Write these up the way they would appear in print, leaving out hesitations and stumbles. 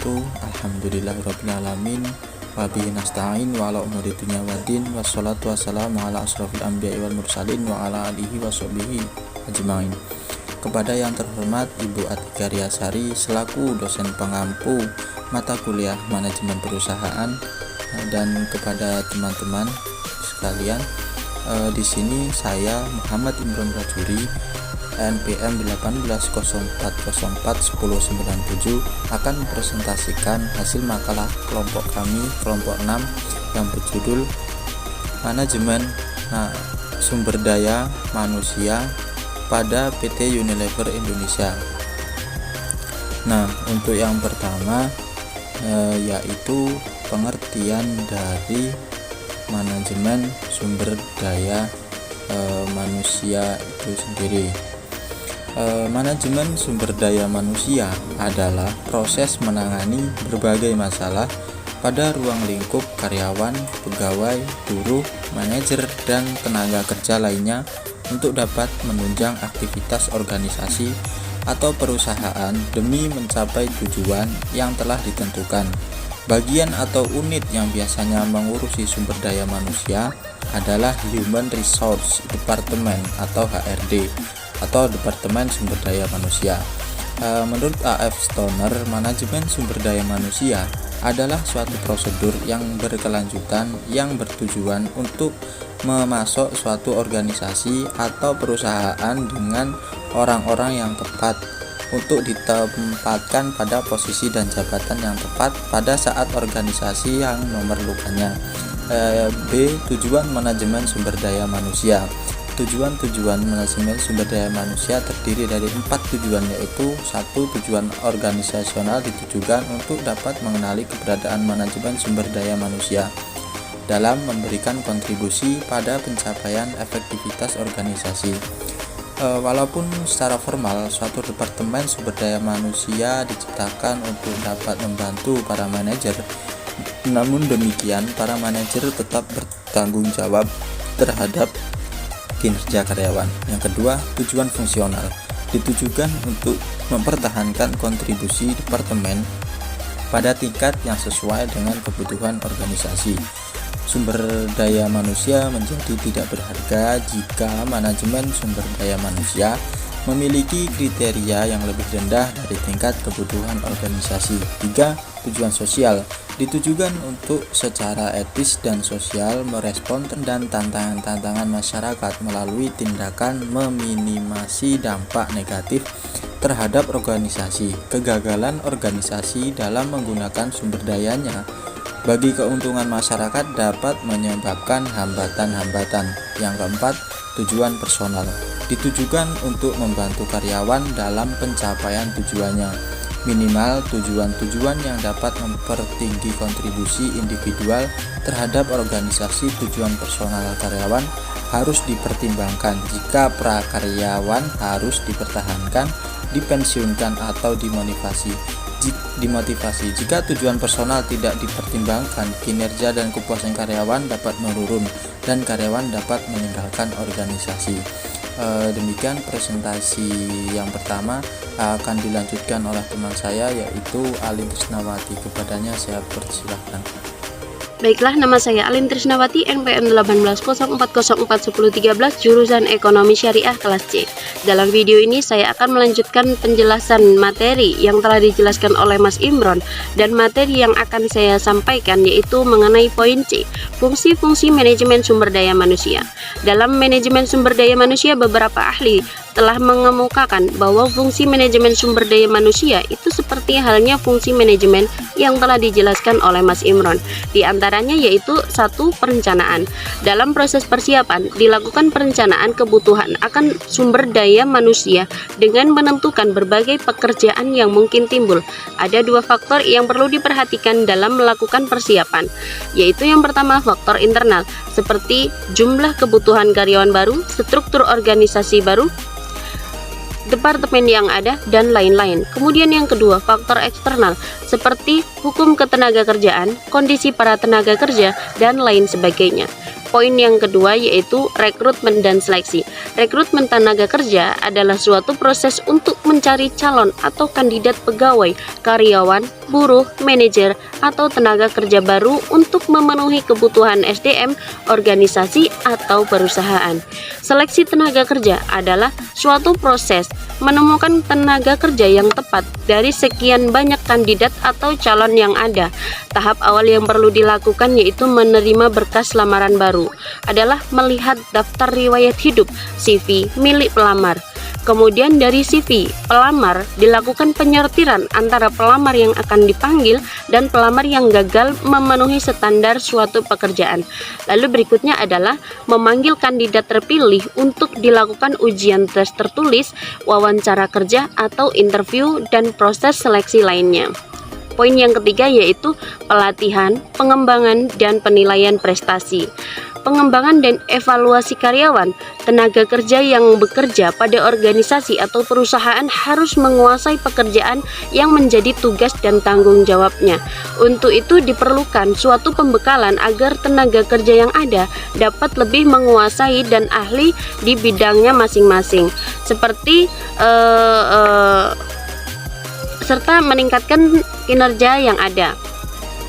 wabarakatuh. Alhamdulillahirrabbilalamin. Wabihi nasta'in wa ala umuri dunya waddin. Wassalatu wassalamu ala asrafil anbiya'i wal mursalin wa ala alihi wa sahbihi ajma'in. Kepada yang terhormat Ibu Atika Riasari selaku dosen pengampu mata kuliah manajemen perusahaan, dan kepada teman-teman sekalian, di sini saya Muhammad Imron Rajuri NPM 1804041097 akan mempresentasikan hasil makalah kelompok kami, kelompok 6, yang berjudul Manajemen Sumber Daya Manusia pada PT Unilever Indonesia. Nah, untuk yang pertama yaitu pengertian dari manajemen sumber daya manusia itu sendiri. Manajemen sumber daya manusia adalah proses menangani berbagai masalah pada ruang lingkup karyawan, pegawai, buruh, manajer, dan tenaga kerja lainnya untuk dapat menunjang aktivitas organisasi atau perusahaan demi mencapai tujuan yang telah ditentukan. Bagian atau unit yang biasanya mengurusi sumber daya manusia adalah Human Resource Department atau HRD atau Departemen Sumber Daya Manusia. Menurut A.F. Stoner, manajemen sumber daya manusia adalah suatu prosedur yang berkelanjutan yang bertujuan untuk memasok suatu organisasi atau perusahaan dengan orang-orang yang tepat untuk ditempatkan pada posisi dan jabatan yang tepat pada saat organisasi yang memerlukannya. B. Tujuan manajemen sumber daya manusia. Tujuan manajemen sumber daya manusia terdiri dari 4 tujuan, yaitu 1. Tujuan organisasional ditujukan untuk dapat mengenali keberadaan manajemen sumber daya manusia dalam memberikan kontribusi pada pencapaian efektivitas organisasi. Walaupun secara formal suatu departemen sumber daya manusia diciptakan untuk dapat membantu para manajer, namun demikian para manajer tetap bertanggung jawab terhadap kinerja karyawan. Yang kedua, tujuan fungsional ditujukan untuk mempertahankan kontribusi departemen pada tingkat yang sesuai dengan kebutuhan organisasi. Sumber daya manusia menjadi tidak berharga jika manajemen sumber daya manusia memiliki kriteria yang lebih rendah dari tingkat kebutuhan organisasi. 3. Tujuan sosial ditujukan untuk secara etis dan sosial merespon dan tantangan-tantangan masyarakat melalui tindakan meminimasi dampak negatif terhadap organisasi. Kegagalan organisasi dalam menggunakan sumber dayanya bagi keuntungan masyarakat dapat menyebabkan hambatan-hambatan. Yang keempat, tujuan personal ditujukan untuk membantu karyawan dalam pencapaian tujuannya. Minimal tujuan-tujuan yang dapat mempertinggi kontribusi individual terhadap organisasi. Tujuan personal karyawan harus dipertimbangkan jika prakaryawan harus dipertahankan, dipensiunkan, atau dimotivasi. Jika tujuan personal tidak dipertimbangkan, kinerja dan kepuasan karyawan dapat menurun dan karyawan dapat meninggalkan organisasi. Demikian presentasi yang pertama, akan dilanjutkan oleh teman saya yaitu Alin Trisnawati. Kepadanya saya persilahkan. Baiklah, nama saya Alin Trisnawati, NPM 1804041013, jurusan Ekonomi Syariah kelas C. Dalam video ini saya akan melanjutkan penjelasan materi yang telah dijelaskan oleh Mas Imron, dan materi yang akan saya sampaikan yaitu mengenai poin C, fungsi-fungsi manajemen sumber daya manusia. Dalam manajemen sumber daya manusia, beberapa ahli telah mengemukakan bahwa fungsi manajemen sumber daya manusia itu seperti halnya fungsi manajemen yang telah dijelaskan oleh Mas Imron. Di antaranya yaitu 1. Perencanaan. Dalam proses persiapan dilakukan perencanaan kebutuhan akan sumber daya manusia dengan menentukan berbagai pekerjaan yang mungkin timbul. Ada 2 faktor yang perlu diperhatikan dalam melakukan persiapan, yaitu yang pertama faktor internal seperti jumlah kebutuhan karyawan baru, struktur organisasi baru, departemen yang ada, dan lain-lain. Kemudian yang kedua, faktor eksternal seperti hukum ketenagakerjaan, kondisi para tenaga kerja, dan lain sebagainya. Poin yang kedua yaitu rekrutmen dan seleksi. Rekrutmen tenaga kerja adalah suatu proses untuk mencari calon atau kandidat pegawai, karyawan, buruh, manajer, atau tenaga kerja baru untuk memenuhi kebutuhan SDM, organisasi, atau perusahaan. Seleksi tenaga kerja adalah suatu proses menemukan tenaga kerja yang tepat dari sekian banyak kandidat atau calon yang ada. Tahap awal yang perlu dilakukan yaitu menerima berkas lamaran baru, adalah melihat daftar riwayat hidup CV milik pelamar. Kemudian dari CV pelamar dilakukan penyortiran antara pelamar yang akan dipanggil dan pelamar yang gagal memenuhi standar suatu pekerjaan. Lalu berikutnya adalah memanggil kandidat terpilih untuk dilakukan ujian tes tertulis, wawancara kerja atau interview, dan proses seleksi lainnya. Poin yang ketiga yaitu pelatihan, pengembangan, dan penilaian prestasi. Pengembangan dan evaluasi karyawan. Tenaga kerja yang bekerja pada organisasi atau perusahaan harus menguasai pekerjaan yang menjadi tugas dan tanggung jawabnya. Untuk itu diperlukan suatu pembekalan agar tenaga kerja yang ada dapat lebih menguasai dan ahli di bidangnya masing-masing, seperti serta meningkatkan kinerja yang ada.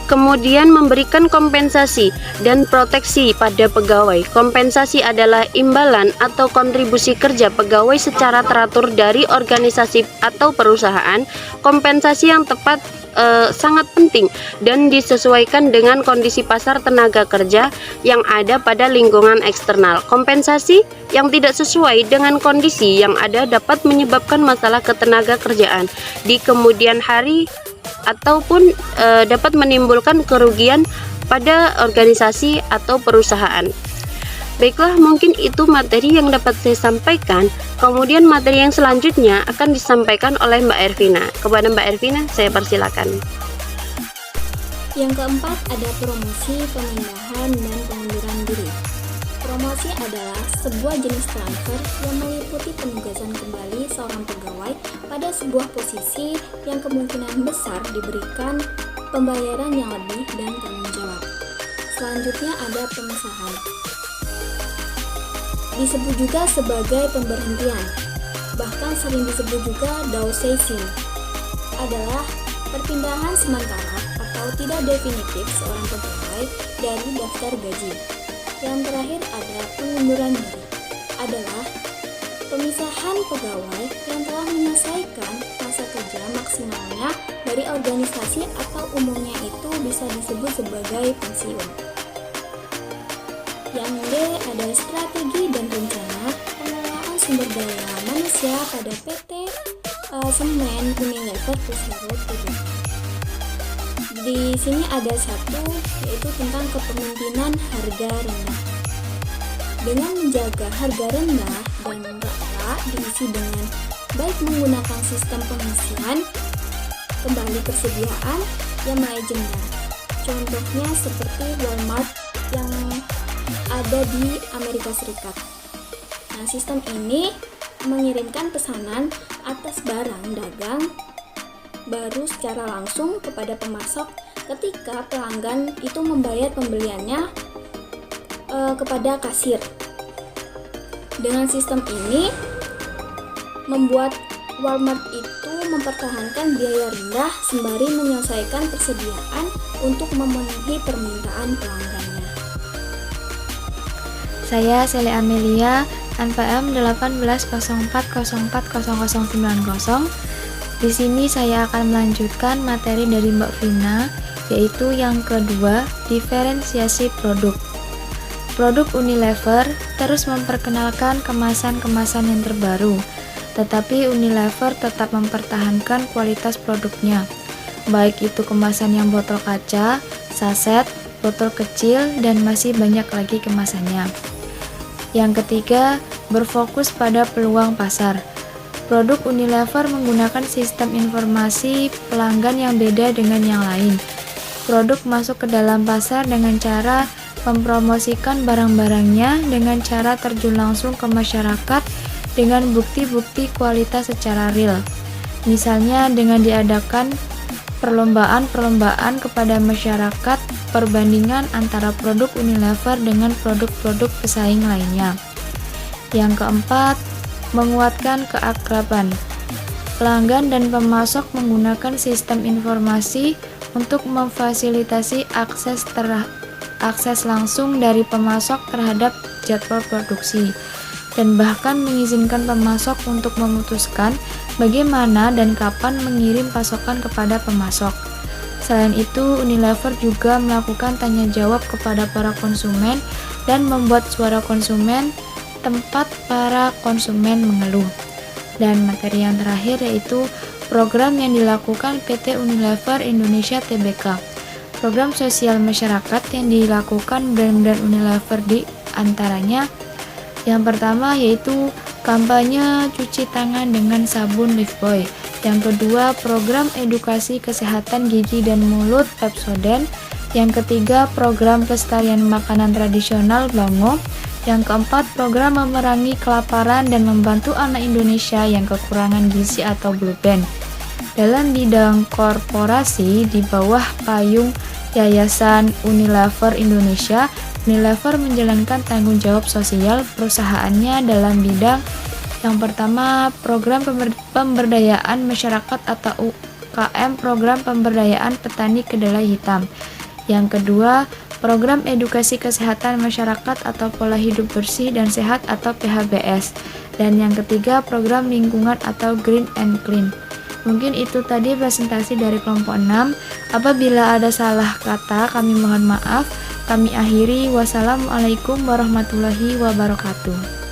Kemudian memberikan kompensasi dan proteksi pada pegawai. Kompensasi adalah imbalan atau kontribusi kerja pegawai secara teratur dari organisasi atau perusahaan. Kompensasi yang tepat sangat penting dan disesuaikan dengan kondisi pasar tenaga kerja yang ada pada lingkungan eksternal. Kompensasi yang tidak sesuai dengan kondisi yang ada dapat menyebabkan masalah ketenaga kerjaan di kemudian hari ataupun dapat menimbulkan kerugian pada organisasi atau perusahaan. Baiklah, mungkin itu materi yang dapat saya sampaikan. Kemudian materi yang selanjutnya akan disampaikan oleh Mbak Ervina. Kepada Mbak Ervina, saya persilakan. Yang keempat ada promosi, pemindahan, dan pengunduran diri. Promosi adalah sebuah jenis transfer yang meliputi penugasan kembali seorang pegawai pada sebuah posisi yang kemungkinan besar diberikan pembayaran yang lebih dan tanggung jawab. Selanjutnya ada pemisahan. Disebut juga sebagai pemberhentian, bahkan sering disebut juga downsizing, adalah perpindahan sementara atau tidak definitif seorang pegawai dari daftar gaji. Yang terakhir ada pengunduran diri, adalah pemisahan pegawai yang telah menyelesaikan masa kerja maksimalnya dari organisasi atau umumnya itu bisa disebut sebagai pensiun. Yang D ada strategi dan rencana pengelolaan sumber daya manusia pada PT Semen Unilever Persero Tbk. Di sini ada satu, yaitu tentang kepemimpinan harga rendah. Dengan menjaga harga rendah dan rata diisi dengan baik menggunakan sistem pengisian kembali persediaan yang manajemen. Contohnya seperti Walmart yang ada di Amerika Serikat. Nah, sistem ini mengirimkan pesanan atas barang dagang baru secara langsung kepada pemasok ketika pelanggan itu membayar pembeliannya kepada kasir. Dengan sistem ini membuat Walmart itu mempertahankan biaya rendah sembari menyelesaikan persediaan untuk memenuhi permintaan pelanggannya. Saya Sele Amelia, NPM 1804040090. Di sini saya akan melanjutkan materi dari Mbak Vina, yaitu yang kedua, diferensiasi produk. Produk Unilever terus memperkenalkan kemasan-kemasan yang terbaru, tetapi Unilever tetap mempertahankan kualitas produknya, baik itu kemasan yang botol kaca, saset, botol kecil, dan masih banyak lagi kemasannya. Yang ketiga, berfokus pada peluang pasar. Produk Unilever menggunakan sistem informasi pelanggan yang beda dengan yang lain. Produk masuk ke dalam pasar dengan cara mempromosikan barang-barangnya dengan cara terjun langsung ke masyarakat dengan bukti-bukti kualitas secara real. Misalnya dengan diadakan perlombaan kepada masyarakat, perbandingan antara produk Unilever dengan produk-produk pesaing lainnya. Yang keempat, menguatkan keakraban. Pelanggan dan pemasok menggunakan sistem informasi untuk memfasilitasi akses langsung dari pemasok terhadap jadwal produksi, dan bahkan mengizinkan pemasok untuk memutuskan bagaimana dan kapan mengirim pasokan kepada pemasok. Selain itu, Unilever juga melakukan tanya jawab kepada para konsumen dan membuat suara konsumen tempat para konsumen mengeluh. Dan materi yang terakhir yaitu program yang dilakukan PT Unilever Indonesia Tbk. Program sosial masyarakat yang dilakukan brand-brand Unilever di antaranya yang pertama yaitu kampanye cuci tangan dengan sabun Lifebuoy. Yang kedua, program edukasi kesehatan gigi dan mulut Pepsodent. Yang ketiga, program pelestarian makanan tradisional Bango. Yang keempat, program memerangi kelaparan dan membantu anak Indonesia yang kekurangan gizi atau Blue Band. Dalam bidang korporasi di bawah payung Yayasan Unilever Indonesia, Unilever menjalankan tanggung jawab sosial perusahaannya dalam bidang yang pertama, program pemberdayaan masyarakat atau UKM, program pemberdayaan petani kedelai hitam. Yang kedua, program edukasi kesehatan masyarakat atau pola hidup bersih dan sehat atau PHBS. Dan yang ketiga, program lingkungan atau Green and Clean. Mungkin itu tadi presentasi dari kelompok 6. Apabila ada salah kata, kami mohon maaf. Kami akhiri. Wassalamualaikum warahmatullahi wabarakatuh.